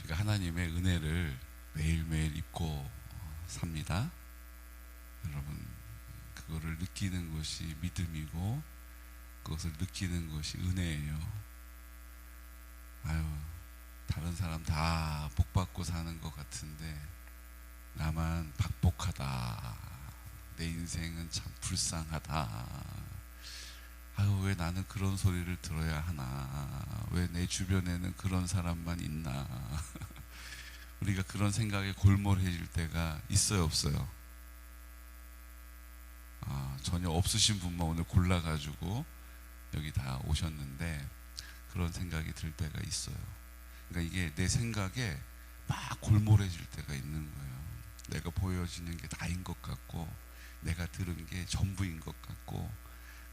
우리가 하나님의 은혜를 매일매일 입고 삽니다. 여러분, 그거를 느끼는 것이 믿음이고 그것을 느끼는 것이 은혜예요. 아유, 다른 사람 다 복받고 사는 것 같은데 나만 박복하다. 내 인생은 참 불쌍하다. 아유, 왜 나는 그런 소리를 들어야 하나? 왜 내 주변에는 그런 사람만 있나? 우리가 그런 생각에 골몰해질 때가 있어요, 없어요? 전혀 없으신 분만 오늘 골라가지고 여기 다 오셨는데 그런 생각이 들 때가 있어요. 그러니까 이게 내 생각에 막 골몰해질 때가 있는 거예요. 내가 보여지는 게 다인 것 같고 내가 들은 게 전부인 것 같고,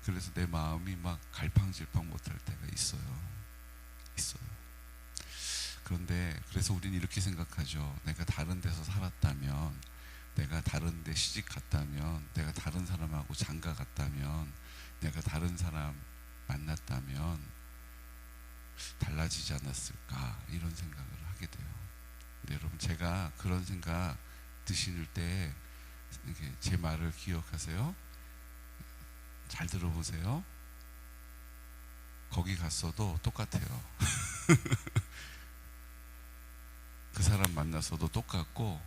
그래서 내 마음이 막 갈팡질팡 못할 때가 있어요. 그런데 그래서 우리는 이렇게 생각하죠. 내가 다른 데서 살았다면, 내가 다른 데 시집 갔다면, 내가 다른 사람하고 장가 갔다면, 내가 다른 사람 만났다면 달라지지 않았을까, 이런 생각을 하게 돼요. 근데 여러분, 제가 그런 생각 드실 때 이렇게 제 말을 기억하세요. 잘 들어보세요. 거기 갔어도 똑같아요. 그 사람 만나서도 똑같고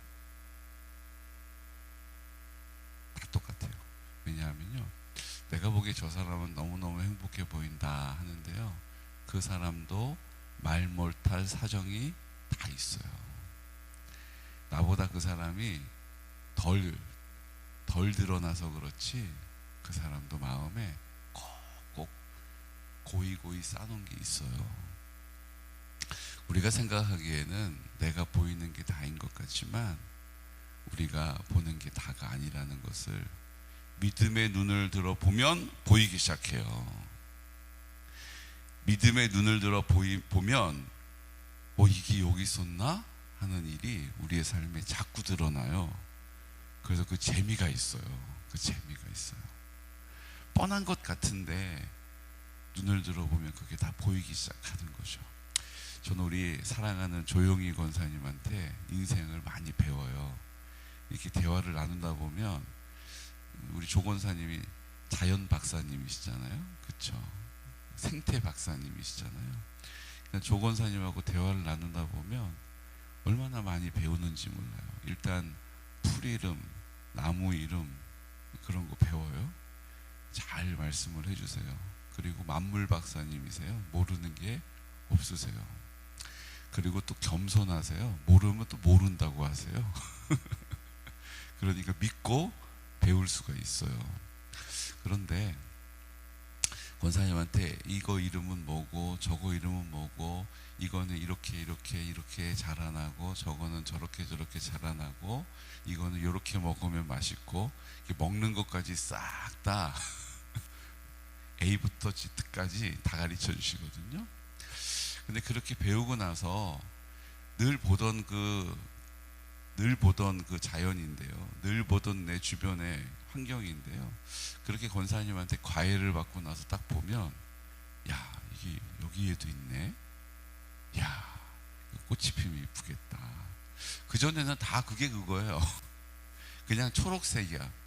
다 똑같아요. 왜냐하면요, 내가 보기에 저 사람은 너무너무 행복해 보인다 하는데요, 그 사람도 말 못할 사정이 다 있어요. 나보다 그 사람이 덜 드러나서 그렇지 그 사람도 마음에 꼭 고이고이 싸놓은 게 있어요. 우리가 생각하기에는 내가 보이는 게 다인 것 같지만 우리가 보는 게 다가 아니라는 것을 믿음의 눈을 들어 보면 보이기 시작해요. 믿음의 눈을 들어 보면 이게 여기 있었나? 하는 일이 우리의 삶에 자꾸 드러나요. 그래서 그 재미가 있어요. 뻔한 것 같은데 눈을 들어보면 그게 다 보이기 시작하는 거죠. 저는 우리 사랑하는 조용희 권사님한테 인생을 많이 배워요. 이렇게 대화를 나누다 보면 우리 조 권사님이 자연 박사님이시잖아요. 그렇죠? 생태 박사님이시잖아요. 그러니까 조 권사님하고 대화를 나누다 보면 얼마나 많이 배우는지 몰라요. 일단 풀 이름, 나무 이름 그런 거 배워요. 잘 말씀을 해주세요. 그리고 만물 박사님이세요. 모르는 게 없으세요. 그리고 또 겸손하세요. 모르면 또 모른다고 하세요. 그러니까 믿고 배울 수가 있어요. 그런데 권사님한테 이거 이름은 뭐고 저거 이름은 뭐고, 이거는 이렇게 자라나고 저거는 저렇게 자라나고, 이거는 이렇게 먹으면 맛있고, 먹는 것까지 싹 다 A부터 Z까지 다 가르쳐 주시거든요. 근데 그렇게 배우고 나서 늘 보던 그 자연인데요, 늘 보던 내 주변의 환경인데요, 그렇게 권사님한테 과외를 받고 나서 딱 보면, 야, 이게 여기에도 있네. 야, 꽃이 피면 이쁘겠다. 그전에는 다 그게 그거예요. 그냥 초록색이야.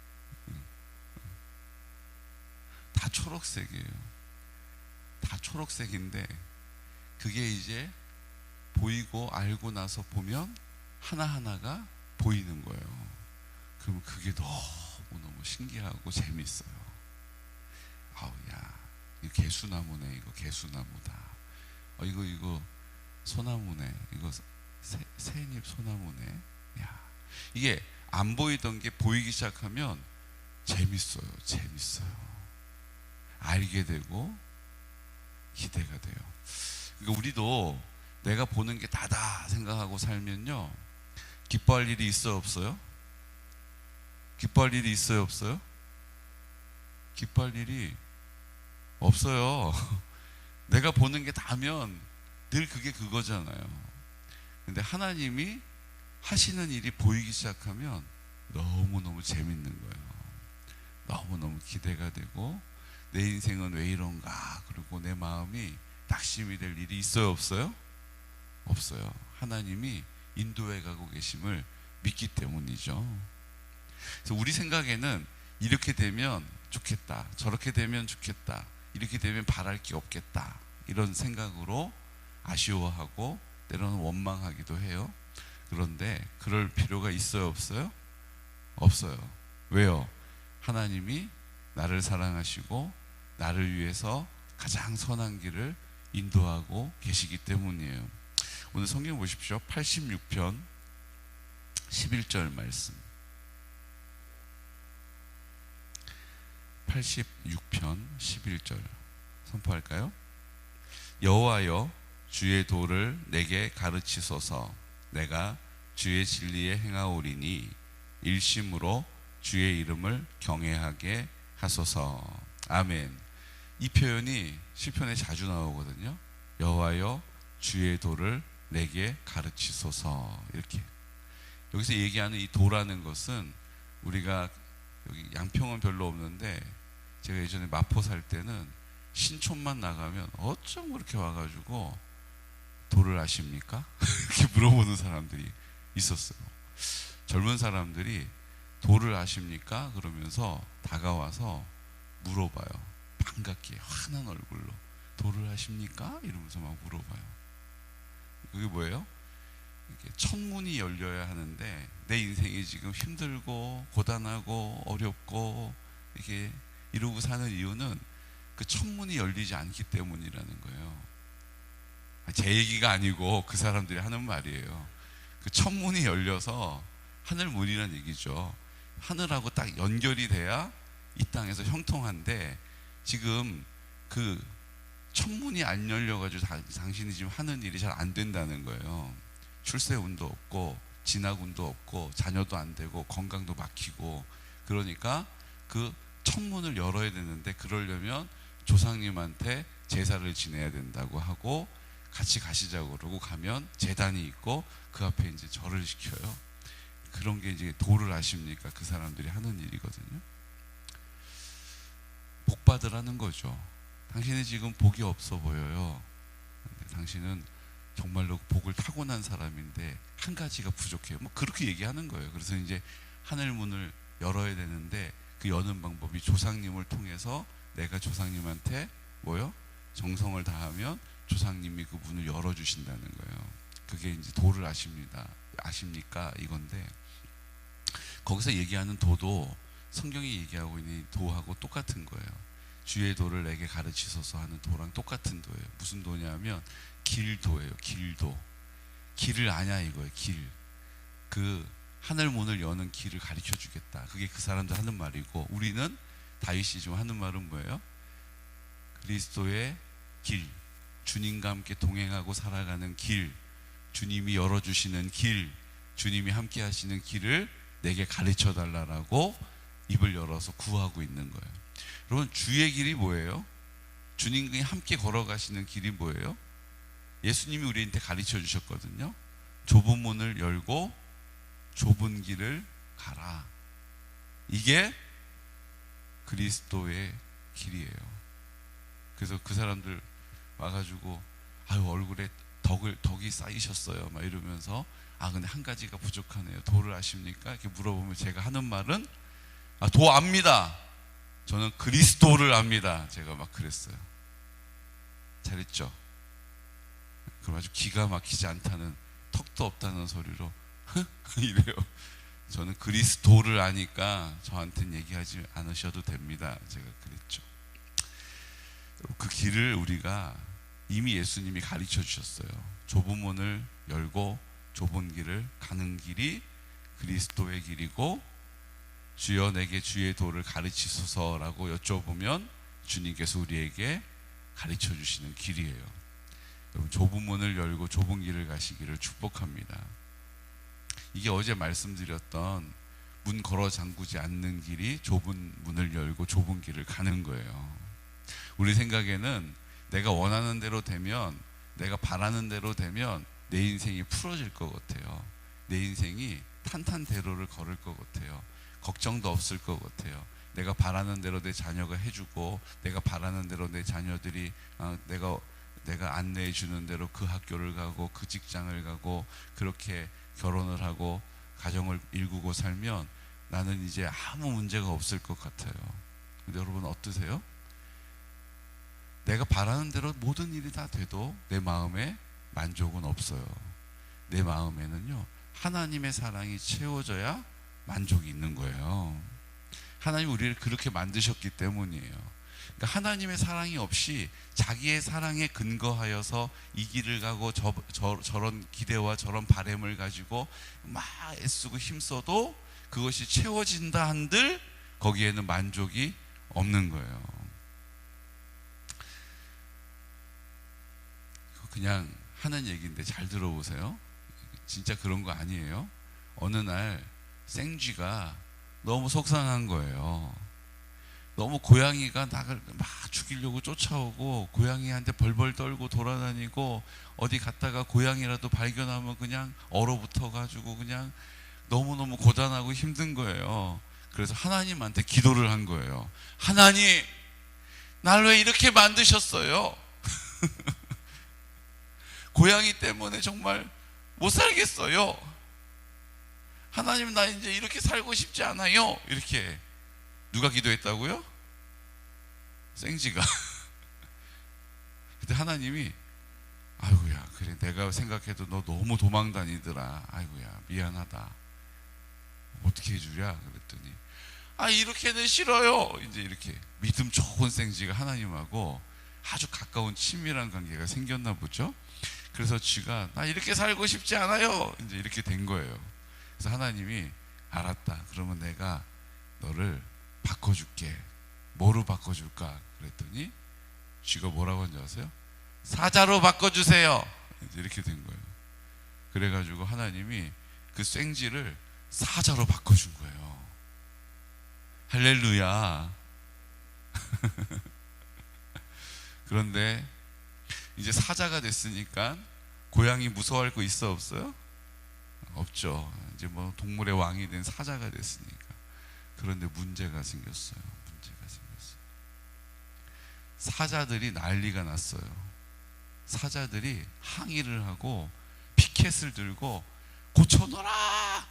다 초록색이에요. 다 초록색인데 그게 이제 보이고 알고 나서 보면 하나하나가 보이는 거예요. 그럼 그게 너무 신기하고 재밌어요. 야, 이거 개수나무네. 이거 개수나무다. 이거 소나무네. 이거 새잎 소나무네. 야, 이게 안 보이던 게 보이기 시작하면 재밌어요. 알게 되고 기대가 돼요. 그러니까 우리도 내가 보는 게 다다 생각하고 살면요, 기뻐할 일이 있어요, 없어요? 기뻐할 일이 있어요, 없어요? 기뻐할 일이 없어요. 내가 보는 게 다면 늘 그게 그거잖아요. 근데 하나님이 하시는 일이 보이기 시작하면 너무너무 재밌는 거예요. 너무너무 기대가 되고, 내 인생은 왜 이런가, 그리고 내 마음이 낙심이 될 일이 있어요, 없어요? 없어요. 하나님이 인도해 가고 계심을 믿기 때문이죠. 그래서 우리 생각에는 이렇게 되면 좋겠다, 저렇게 되면 좋겠다, 이렇게 되면 바랄 게 없겠다, 이런 생각으로 아쉬워하고 때로는 원망하기도 해요. 그런데 그럴 필요가 있어요, 없어요? 없어요. 왜요? 하나님이 나를 사랑하시고 나를 위해서 가장 선한 길을 인도하고 계시기 때문이에요. 오늘 성경 보십시오. 86편 11절 말씀. 86편 11절 선포할까요? 여호와여, 주의 도를 내게 가르치소서. 내가 주의 진리에 행하오리니 일심으로 주의 이름을 경외하게 하소서. 아멘. 이 표현이 시편에 자주 나오거든요. 여호와여, 주의 도를 내게 가르치소서. 이렇게. 여기서 얘기하는 이 도라는 것은, 우리가 여기 양평은 별로 없는데 제가 예전에 마포 살 때는 신촌만 나가면 어쩜 그렇게 와가지고 도를 아십니까? 이렇게 물어보는 사람들이 있었어요. 젊은 사람들이 도를 아십니까? 그러면서 다가와서 물어봐요. 반갑게 환한 얼굴로 도를 아십니까? 이러면서 막 물어봐요. 그게 뭐예요? 이렇게 천문이 열려야 하는데 내 인생이 지금 힘들고 고단하고 어렵고 이렇게 이러고 사는 이유는 그 천문이 열리지 않기 때문이라는 거예요. 제 얘기가 아니고 그 사람들이 하는 말이에요. 그 천문이 열려서, 하늘문이라는 얘기죠. 하늘하고 딱 연결이 돼야 이 땅에서 형통한데, 지금 그 천문이 안 열려가지고 당신이 지금 하는 일이 잘 안 된다는 거예요. 출세운도 없고 진학운도 없고 자녀도 안 되고 건강도 막히고. 그러니까 그 천문을 열어야 되는데, 그러려면 조상님한테 제사를 지내야 된다고 하고 같이 가시자고 그러고 가면 제단이 있고 그 앞에 이제 절을 시켜요. 그런 게 이제 도를 아십니까? 그 사람들이 하는 일이거든요. 복 받으라는 거죠. 당신이 지금 복이 없어 보여요. 근데 당신은 정말로 복을 타고난 사람인데 한 가지가 부족해요. 뭐 그렇게 얘기하는 거예요. 그래서 이제 하늘 문을 열어야 되는데 그 여는 방법이 조상님을 통해서, 내가 조상님한테 뭐요? 정성을 다하면 조상님이 그 문을 열어주신다는 거예요. 그게 이제 도를 아십니까? 이건데, 거기서 얘기하는 도도 성경이 얘기하고 있는 도하고 똑같은 거예요. 주의 도를 내게 가르치소서 하는 도랑 똑같은 도예요. 무슨 도냐면 길도예요. 길도. 길을 아냐 이거예요. 길. 그 하늘 문을 여는 길을 가르쳐 주겠다. 그게 그 사람들 하는 말이고, 우리는 다윗이 지금 하는 말은 뭐예요? 그리스도의 길, 주님과 함께 동행하고 살아가는 길, 주님이 열어주시는 길, 주님이 함께 하시는 길을 내게 가르쳐 달라라고 입을 열어서 구하고 있는 거예요. 여러분, 주의 길이 뭐예요? 주님과 함께 걸어가시는 길이 뭐예요? 예수님이 우리한테 가르쳐 주셨거든요. 좁은 문을 열고 좁은 길을 가라. 이게 그리스도의 길이에요. 그래서 그 사람들 와가지고 아유 얼굴에 덕이 쌓이셨어요 막 이러면서, 아 근데 한 가지가 부족하네요. 도를 아십니까? 이렇게 물어보면 제가 하는 말은, 아, 도 압니다. 저는 그리스도를 압니다. 제가 막 그랬어요. 잘했죠? 그럼 아주 기가 막히지 않다는, 턱도 없다는 소리로 이래요. 저는 그리스도를 아니까 저한테는 얘기하지 않으셔도 됩니다. 제가 그랬죠. 그 길을 우리가 이미 예수님이 가르쳐 주셨어요. 좁은 문을 열고 좁은 길을 가는 길이 그리스도의 길이고, 주여 내게 주의 도를 가르치소서라고 여쭤보면 주님께서 우리에게 가르쳐 주시는 길이에요. 여러분, 좁은 문을 열고 좁은 길을 가시기를 축복합니다. 이게 어제 말씀드렸던 문 걸어 잠그지 않는 길이 좁은 문을 열고 좁은 길을 가는 거예요. 우리 생각에는 내가 원하는 대로 되면, 내가 바라는 대로 되면 내 인생이 풀어질 것 같아요. 내 인생이 탄탄대로를 걸을 것 같아요. 걱정도 없을 것 같아요. 내가 바라는 대로 내 자녀가 해주고, 내가 바라는 대로 내 자녀들이 내가 내가 안내해 주는 대로 그 학교를 가고 그 직장을 가고 그렇게 결혼을 하고 가정을 일구고 살면 나는 이제 아무 문제가 없을 것 같아요. 근데 여러분 어떠세요? 내가 바라는 대로 모든 일이 다 돼도 내 마음에 만족은 없어요. 내 마음에는요, 하나님의 사랑이 채워져야 만족이 있는 거예요. 하나님 우리를 그렇게 만드셨기 때문이에요. 그러니까 하나님의 사랑이 없이 자기의 사랑에 근거하여서 이 길을 가고 저런 기대와 저런 바램을 가지고 막 애쓰고 힘써도 그것이 채워진다 한들 거기에는 만족이 없는 거예요. 그냥 하는 얘기인데 잘 들어보세요. 진짜 그런 거 아니에요. 어느 날 생쥐가 너무 속상한 거예요. 너무 고양이가 나를 막 죽이려고 쫓아오고 고양이한테 벌벌 떨고 돌아다니고 어디 갔다가 고양이라도 발견하면 그냥 얼어붙어 가지고 그냥 너무너무 고단하고 힘든 거예요. 그래서 하나님한테 기도를 한 거예요. 하나님, 날 왜 이렇게 만드셨어요? 고양이 때문에 정말 못 살겠어요. 하나님, 나 이제 이렇게 살고 싶지 않아요. 이렇게. 누가 기도했다고요? 생쥐가. 그때 하나님이 아이고야, 그래 내가 생각해도 너 너무 도망 다니더라. 아이고야, 미안하다. 어떻게 해주랴? 그랬더니 이렇게는 싫어요. 이제 이렇게 믿음 좋은 생쥐가 하나님하고 아주 가까운 친밀한 관계가 생겼나 보죠. 그래서 쥐가 나 이렇게 살고 싶지 않아요. 이제 이렇게 된 거예요. 그래서 하나님이 알았다. 그러면 내가 너를 바꿔줄게. 뭐로 바꿔줄까? 그랬더니 쥐가 뭐라고 한지 아세요? 사자로 바꿔주세요. 이제 이렇게 된 거예요. 그래가지고 하나님이 그 생쥐를 사자로 바꿔준 거예요. 할렐루야. 그런데 이제 사자가 됐으니까 고양이 무서워할 거 있어 없어요? 없죠. 이제 뭐 동물의 왕이 된 사자가 됐으니까. 그런데 문제가 생겼어요. 사자들이 난리가 났어요. 사자들이 항의를 하고 피켓을 들고 고쳐놓으라!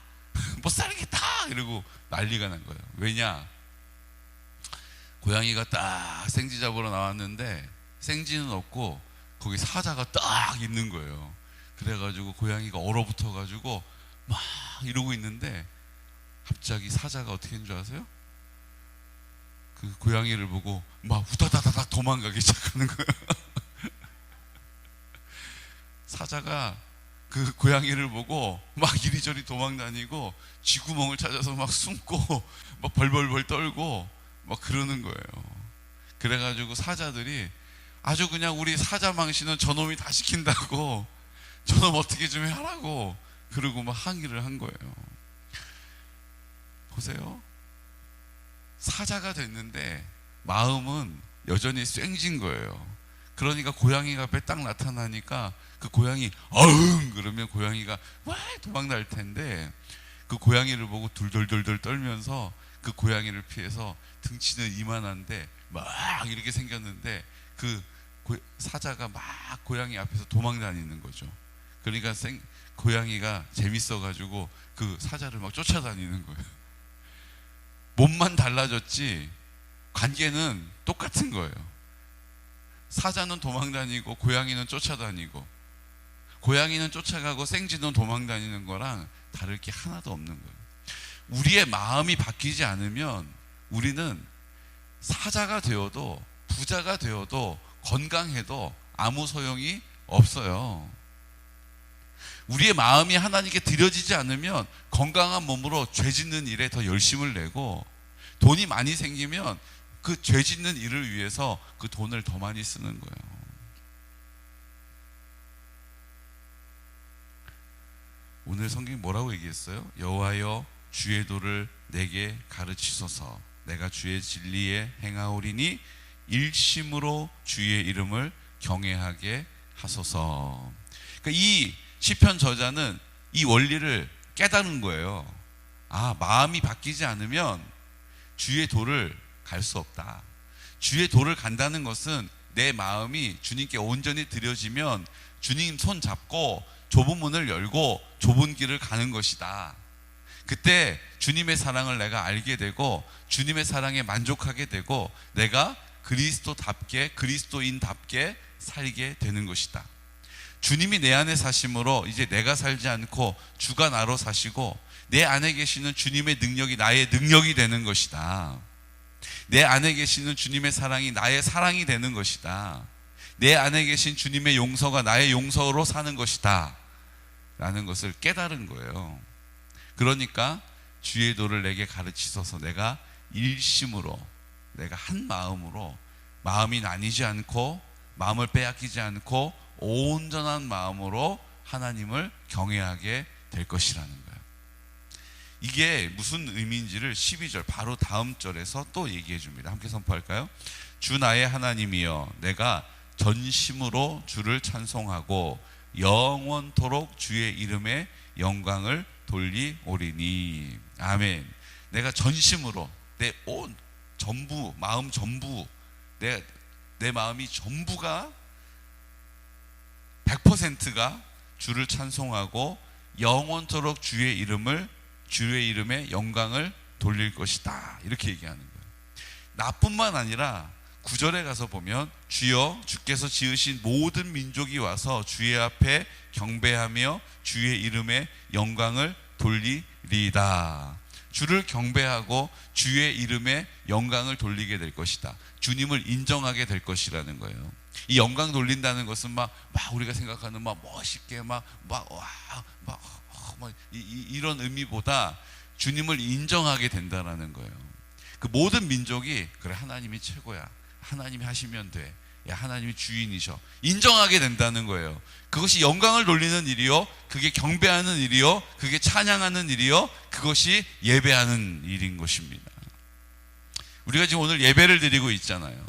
못 살겠다! 이러고 난리가 난 거예요. 왜냐? 고양이가 딱 생쥐 잡으러 나왔는데 생쥐는 없고 거기 사자가 딱 있는 거예요. 그래가지고 고양이가 얼어붙어가지고 막 이러고 있는데 갑자기 사자가 어떻게 했는 줄 아세요? 그 고양이를 보고 막 후다다다닥 도망가기 시작하는 거예요. 사자가 그 고양이를 보고 막 이리저리 도망다니고 쥐구멍을 찾아서 막 숨고 막 벌벌벌 떨고 막 그러는 거예요. 그래가지고 사자들이 아주 그냥 우리 사자 망신은 저놈이 다 시킨다고 저놈 어떻게 좀 하라고 그러고 막 항의를 한 거예요. 보세요. 사자가 됐는데 마음은 여전히 쌩진 거예요. 그러니까 고양이가 앞에 딱 나타나니까 그 고양이 어흥 그러면 고양이가 와 도망 날 텐데 그 고양이를 보고 둘둘둘둘 떨면서 그 고양이를 피해서 등치는 이만한데 막 이렇게 생겼는데 그 사자가 막 고양이 앞에서 도망 다니는 거죠. 그러니까 고양이가 재밌어가지고 그 사자를 막 쫓아다니는 거예요. 몸만 달라졌지 관계는 똑같은 거예요. 사자는 도망다니고 고양이는 쫓아다니고 고양이는 쫓아가고 생쥐는 도망다니는 거랑 다를 게 하나도 없는 거예요. 우리의 마음이 바뀌지 않으면 우리는 사자가 되어도 부자가 되어도 건강해도 아무 소용이 없어요. 우리의 마음이 하나님께 드려지지 않으면 건강한 몸으로 죄 짓는 일에 더 열심을 내고 돈이 많이 생기면 그 죄 짓는 일을 위해서 그 돈을 더 많이 쓰는 거예요. 오늘 성경이 뭐라고 얘기했어요? 여호와여 주의 도를 내게 가르치소서. 내가 주의 진리에 행하오리니 일심으로 주의 이름을 경외하게 하소서. 그러니까 이 시편 저자는 이 원리를 깨달은 거예요. 마음이 바뀌지 않으면 주의 도를 갈 수 없다. 주의 도를 간다는 것은 내 마음이 주님께 온전히 드려지면 주님 손 잡고 좁은 문을 열고 좁은 길을 가는 것이다. 그때 주님의 사랑을 내가 알게 되고 주님의 사랑에 만족하게 되고 내가 그리스도인답게 살게 되는 것이다. 주님이 내 안에 사심으로 이제 내가 살지 않고 주가 나로 사시고 내 안에 계시는 주님의 능력이 나의 능력이 되는 것이다. 내 안에 계시는 주님의 사랑이 나의 사랑이 되는 것이다. 내 안에 계신 주님의 용서가 나의 용서로 사는 것이다 라는 것을 깨달은 거예요. 그러니까 주의 도를 내게 가르치소서. 내가 일심으로, 내가 한 마음으로, 마음이 나뉘지 않고 마음을 빼앗기지 않고 온전한 마음으로 하나님을 경외하게 될 것이라는 거예요. 이게 무슨 의미인지를 12절 바로 다음 절에서 또 얘기해 줍니다. 함께 선포할까요? 주 나의 하나님이여, 내가 전심으로 주를 찬송하고 영원토록 주의 이름에 영광을 돌리오리니. 아멘. 내가 전심으로, 내 온 전부, 마음 전부, 내 마음이 전부가 100%가 주를 찬송하고 영원토록 주의 이름에 영광을 돌릴 것이다. 이렇게 얘기하는 거예요. 나뿐만 아니라 9절에 가서 보면 주여 주께서 지으신 모든 민족이 와서 주의 앞에 경배하며 주의 이름에 영광을 돌리리이다. 주를 경배하고 주의 이름에 영광을 돌리게 될 것이다. 주님을 인정하게 될 것이라는 거예요. 이 영광 돌린다는 것은 막 우리가 생각하는 막 멋있게 이런 의미보다 주님을 인정하게 된다라는 거예요. 그 모든 민족이 그래, 하나님이 최고야, 하나님이 하시면 돼, 야, 하나님이 주인이셔, 인정하게 된다는 거예요. 그것이 영광을 돌리는 일이요, 그게 경배하는 일이요, 그게 찬양하는 일이요, 그것이 예배하는 일인 것입니다. 우리가 지금 오늘 예배를 드리고 있잖아요.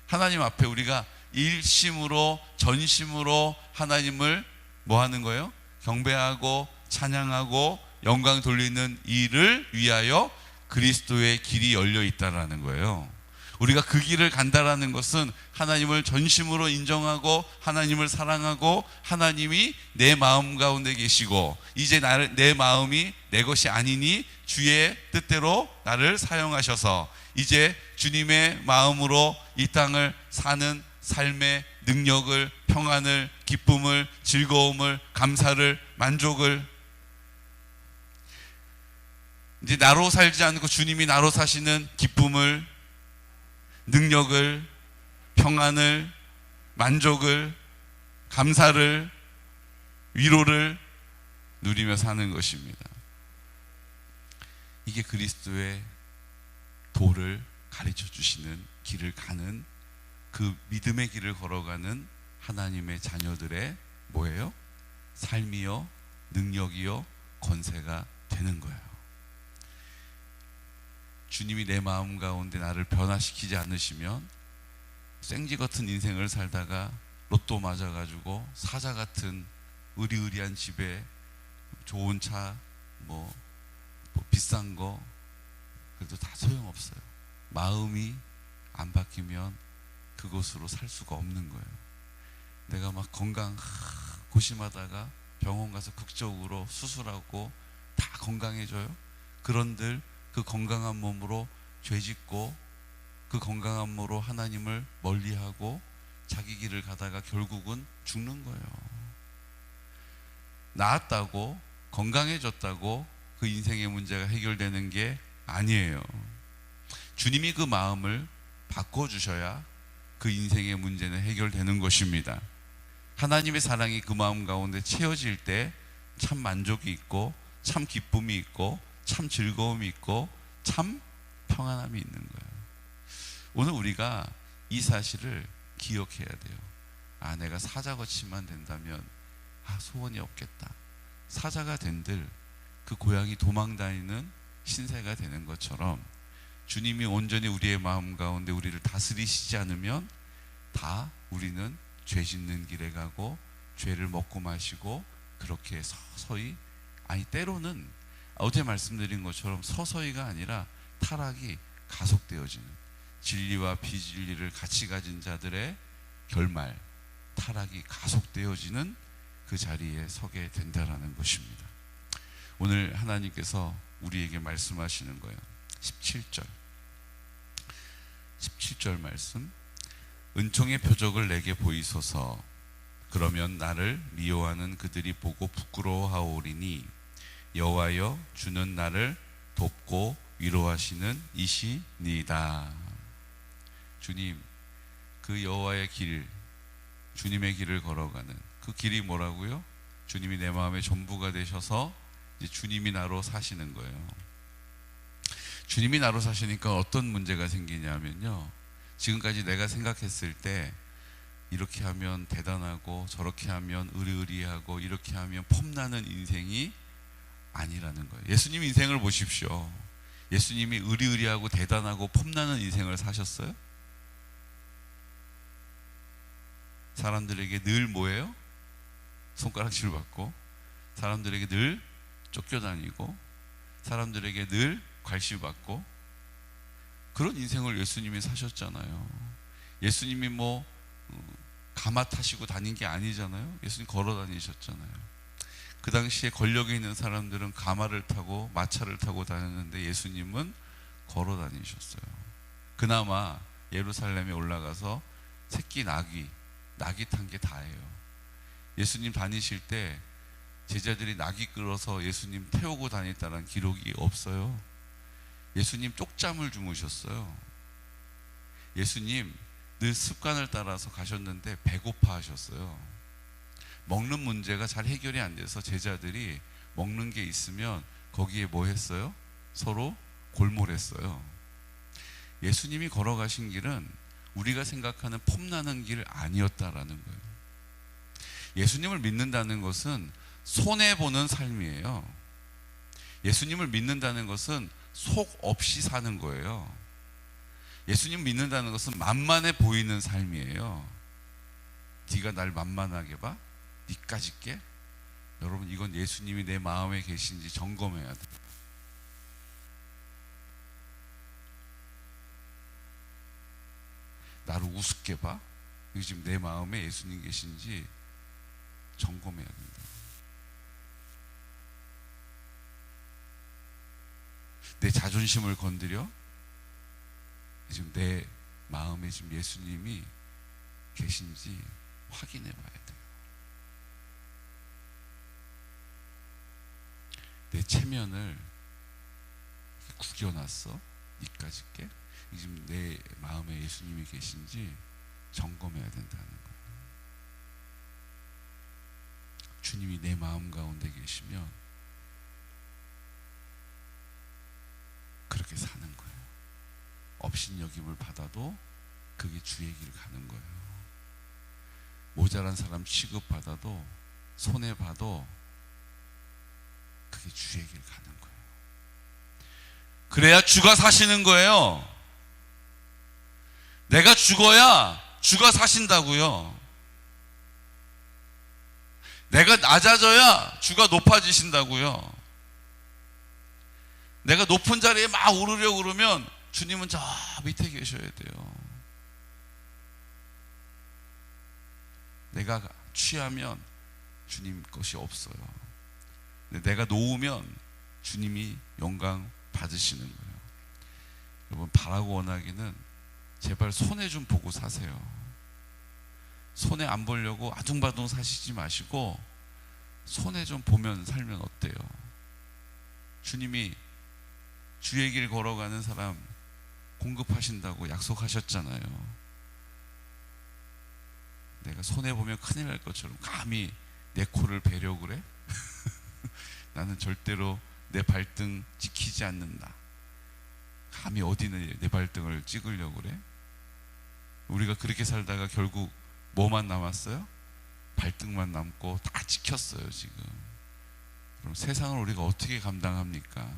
하나님 앞에 우리가 일심으로 전심으로 하나님을 뭐 하는 거예요? 경배하고 찬양하고 영광 돌리는 일을 위하여 그리스도의 길이 열려 있다라는 거예요. 우리가 그 길을 간다라는 것은 하나님을 전심으로 인정하고 하나님을 사랑하고 하나님이 내 마음 가운데 계시고 이제 내 마음이 내 것이 아니니 주의 뜻대로 나를 사용하셔서 이제 주님의 마음으로 이 땅을 사는 삶의 능력을, 평안을, 기쁨을, 즐거움을, 감사를, 만족을, 이제 나로 살지 않고 주님이 나로 사시는 기쁨을, 능력을, 평안을, 만족을, 감사를, 위로를 누리며 사는 것입니다. 이게 그리스도의 도를 가르쳐 주시는 길을 가는, 그 믿음의 길을 걸어가는 하나님의 자녀들의 뭐예요? 삶이요, 능력이요, 권세가 되는 거예요. 주님이 내 마음 가운데 나를 변화시키지 않으시면 생쥐 같은 인생을 살다가 로또 맞아가지고 사자 같은 으리으리한 집에 좋은 차, 뭐 비싼 거, 그래도 다 소용없어요. 마음이 안 바뀌면 그곳으로 살 수가 없는 거예요. 내가 막 건강 고심하다가 병원 가서 극적으로 수술하고 다 건강해져요. 그런들 그 건강한 몸으로 죄짓고 그 건강한 몸으로 하나님을 멀리하고 자기 길을 가다가 결국은 죽는 거예요. 나았다고, 건강해졌다고 그 인생의 문제가 해결되는 게 아니에요. 주님이 그 마음을 바꿔주셔야 그 인생의 문제는 해결되는 것입니다. 하나님의 사랑이 그 마음 가운데 채워질 때 참 만족이 있고 참 기쁨이 있고 참 즐거움이 있고 참 평안함이 있는 거예요. 오늘 우리가 이 사실을 기억해야 돼요. 아, 내가 사자같이만 된다면 소원이 없겠다. 사자가 된들 그 고양이 도망다니는 신세가 되는 것처럼 주님이 온전히 우리의 마음 가운데 우리를 다스리시지 않으면 다 우리는 죄 짓는 길에 가고 죄를 먹고 마시고 그렇게 서서히, 아니 때로는 어제 말씀드린 것처럼 서서히가 아니라 타락이 가속되어지는, 진리와 비진리를 같이 가진 자들의 결말, 타락이 가속되어지는 그 자리에 서게 된다라는 것입니다. 오늘 하나님께서 우리에게 말씀하시는 거예요. 17절 말씀. 은총의 표적을 내게 보이소서. 그러면 나를 미워하는 그들이 보고 부끄러워하오리니 여호와여 주는 나를 돕고 위로하시는 이시니이다. 주님, 그 여호와의 길, 주님의 길을 걸어가는 그 길이 뭐라고요? 주님이 내 마음의 전부가 되셔서 이제 주님이 나로 사시는 거예요. 주님이 나로 사시니까 어떤 문제가 생기냐면요, 지금까지 내가 생각했을 때 이렇게 하면 대단하고 저렇게 하면 의리의리하고 이렇게 하면 폼나는 인생이 아니라는 거예요. 예수님 인생을 보십시오. 예수님이 의리의리하고 대단하고 폼나는 인생을 사셨어요? 사람들에게 늘 뭐예요? 손가락질 받고, 사람들에게 늘 쫓겨다니고, 사람들에게 늘 괄시받고, 그런 인생을 예수님이 사셨잖아요. 예수님이 뭐 가마 타시고 다닌 게 아니잖아요. 예수님 걸어 다니셨잖아요. 그 당시에 권력이 있는 사람들은 가마를 타고 마차를 타고 다녔는데 예수님은 걸어 다니셨어요. 그나마 예루살렘에 올라가서 새끼 낙이 탄 게 다예요. 예수님 다니실 때 제자들이 낙이 끌어서 예수님 태우고 다녔다는 기록이 없어요. 예수님 쪽잠을 주무셨어요. 예수님 늘 습관을 따라서 가셨는데 배고파 하셨어요. 먹는 문제가 잘 해결이 안 돼서 제자들이 먹는 게 있으면 거기에 뭐 했어요? 서로 골몰했어요. 예수님이 걸어가신 길은 우리가 생각하는 폼나는 길 아니었다라는 거예요. 예수님을 믿는다는 것은 손해보는 삶이에요. 예수님을 믿는다는 것은 속 없이 사는 거예요. 예수님 믿는다는 것은 만만해 보이는 삶이에요. 네가 날 만만하게 봐? 니까짓 게? 여러분, 이건 예수님이 내 마음에 계신지 점검해야 돼요. 나를 우습게 봐? 이거 지금 내 마음에 예수님 계신지 점검해야 된다. 내 자존심을 건드려? 지금 내 마음에 지금 예수님이 계신지 확인해 봐야 돼요. 내 체면을 구겨놨어? 니까짓게? 지금 내 마음에 예수님이 계신지 점검해야 된다는 거예요. 주님이 내 마음 가운데 계시면 그렇게 사는 거예요. 업신여김을 받아도 그게 주의 길 가는 거예요. 모자란 사람 취급받아도 손해봐도 그게 주의 길 가는 거예요. 그래야 주가 사시는 거예요. 내가 죽어야 주가 사신다고요. 내가 낮아져야 주가 높아지신다고요. 내가 높은 자리에 막 오르려고 그러면 주님은 저 밑에 계셔야 돼요. 내가 취하면 주님 것이 없어요. 내가 놓으면 주님이 영광 받으시는 거예요. 여러분, 바라고 원하기는 제발 손해 좀 보고 사세요. 손해 안 보려고 아둥바둥 사시지 마시고 손해 좀 보면 살면 어때요? 주님이 주의 길 걸어가는 사람 공급하신다고 약속하셨잖아요. 내가 손해 보면 큰일 날 것처럼 감히 내 코를 베려고 그래? 나는 절대로 내 발등 지키지 않는다. 감히 어디는 내 발등을 찍으려고 그래? 우리가 그렇게 살다가 결국 뭐만 남았어요? 발등만 남고 다 찍혔어요 지금. 그럼 세상을 우리가 어떻게 감당합니까?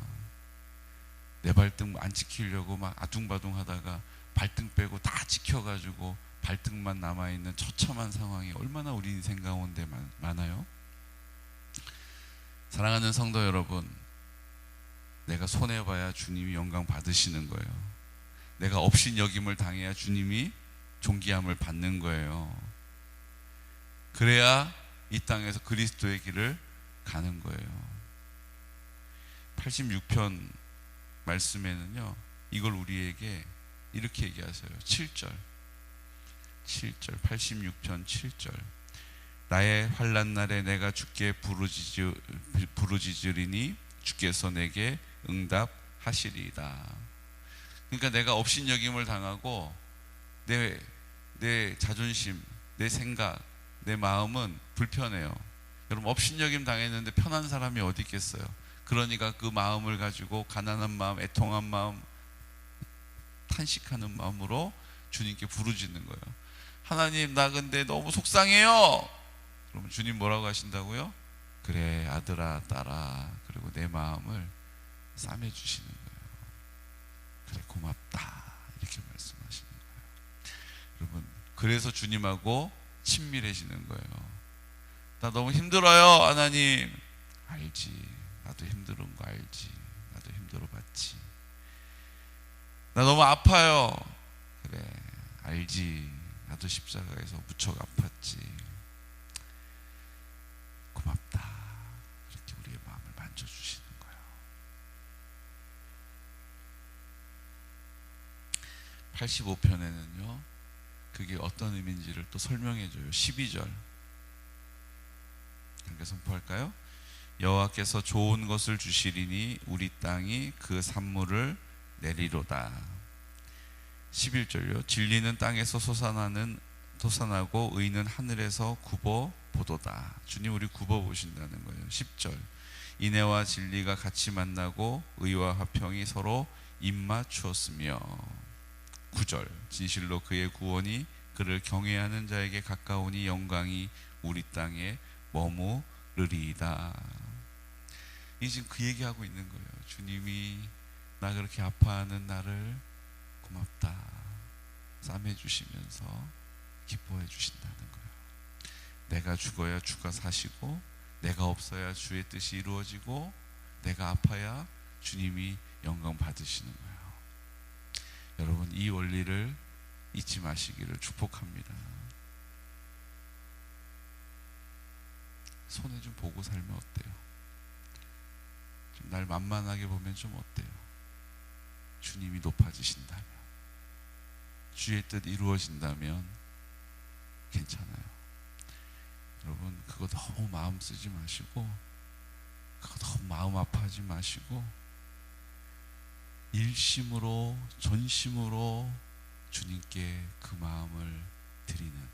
내 발등 안 지키려고 막 아둥바둥 하다가 발등 빼고 다 지켜가지고 발등만 남아있는 처참한 상황이 얼마나 우리 인생 가운데 많아요? 사랑하는 성도 여러분, 내가 손해봐야 주님이 영광 받으시는 거예요. 내가 업신여김을 당해야 주님이 존귀함을 받는 거예요. 그래야 이 땅에서 그리스도의 길을 가는 거예요. 86편 말씀에는요, 이걸 우리에게 이렇게 얘기하세요. 7절 86편 7절. 나의 환난 날에 내가 주께 부르짖으리니 주께서 내게 응답하시리이다. 그러니까 내가 업신여김을 당하고 내 자존심, 내 생각, 내 마음은 불편해요. 여러분, 업신여김 당했는데 편한 사람이 어디 있겠어요? 그러니까 그 마음을 가지고 가난한 마음, 애통한 마음, 탄식하는 마음으로 주님께 부르짖는 거예요. 하나님, 나 근데 너무 속상해요. 그러면 주님 뭐라고 하신다고요? 그래, 아들아, 딸아. 그리고 내 마음을 싸매주시는 거예요. 그래, 고맙다. 이렇게 말씀하시는 거예요. 여러분, 그래서 주님하고 친밀해지는 거예요. 나 너무 힘들어요, 하나님. 알지. 나도 힘든 거 알지. 나도 힘들어 봤지. 나 너무 아파요. 그래, 알지. 나도 십자가에서 무척 아팠지. 고맙다. 이렇게 우리의 마음을 만져주시는 거예요. 85편에는요, 그게 어떤 의미인지를 또 설명해줘요. 12절 함께 선포할까요? 여호와께서 좋은 것을 주시리니 우리 땅이 그 산물을 내리로다. 11절요. 진리는 땅에서 솟아나고 의는 하늘에서 굽어 보도다. 주님 우리 굽어 보신다는 거예요. 10절. 인애와 진리가 같이 만나고 의와 화평이 서로 입맞추었으며. 9절. 진실로 그의 구원이 그를 경외하는 자에게 가까우니 영광이 우리 땅에 머무르리이다. 이 지금 그 얘기하고 있는 거예요. 주님이 나 그렇게 아파하는 나를 고맙다 싸매 주시면서 기뻐해 주신다는 거예요. 내가 죽어야 주가 사시고, 내가 없어야 주의 뜻이 이루어지고, 내가 아파야 주님이 영광 받으시는 거예요. 여러분, 이 원리를 잊지 마시기를 축복합니다. 손에 좀 보고 살면 어때요? 좀 날 만만하게 보면 좀 어때요? 주님이 높아지신다면, 주의 뜻 이루어진다면 괜찮아요. 여러분, 그거 너무 마음 쓰지 마시고, 그거 너무 마음 아파하지 마시고, 일심으로 전심으로 주님께 그 마음을 드리는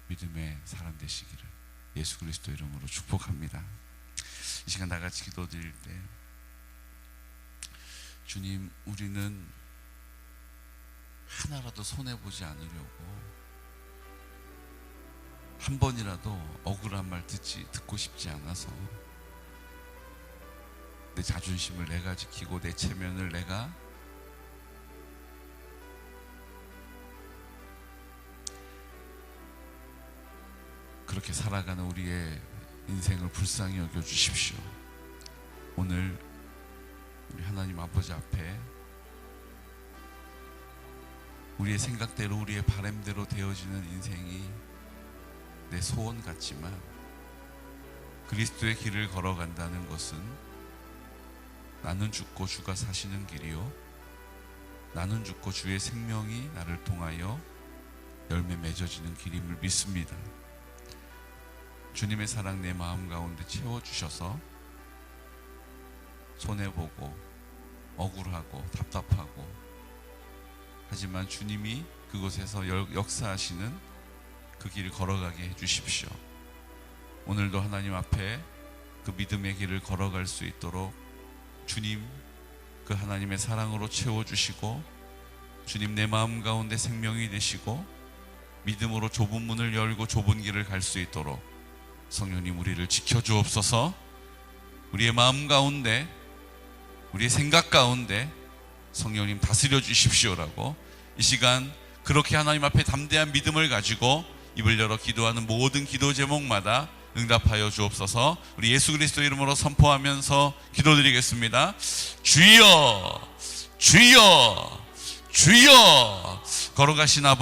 믿음의 사람 되시기를 예수 그리스도 이름으로 축복합니다. 이 시간 다 같이 기도 드릴 때, 주님, 우리는 하나라도 손해보지 않으려고 한 번이라도 억울한 말 듣고 싶지 않아서 내 자존심을 내가 지키고 내 체면을 내가 그렇게 살아가는 우리의 인생을 불쌍히 여겨주십시오. 오늘 우리 하나님 아버지 앞에 우리의 생각대로 우리의 바람대로 되어지는 인생이 내 소원 같지만, 그리스도의 길을 걸어간다는 것은 나는 죽고 주가 사시는 길이요, 나는 죽고 주의 생명이 나를 통하여 열매 맺어지는 길임을 믿습니다. 주님의 사랑 내 마음 가운데 채워주셔서 손해보고 억울하고 답답하고 하지만 주님이 그곳에서 역사하시는 그 길을 걸어가게 해주십시오. 오늘도 하나님 앞에 그 믿음의 길을 걸어갈 수 있도록 주님 그 하나님의 사랑으로 채워주시고, 주님 내 마음 가운데 생명이 되시고 믿음으로 좁은 문을 열고 좁은 길을 갈 수 있도록 성령님 우리를 지켜주옵소서. 우리의 마음 가운데, 우리의 생각 가운데 성령님 다스려 주십시오라고 이 시간 그렇게 하나님 앞에 담대한 믿음을 가지고 입을 열어 기도하는 모든 기도 제목마다 응답하여 주옵소서. 우리 예수 그리스도 이름으로 선포하면서 기도드리겠습니다. 주여, 주여, 주여. 걸어가신 아버지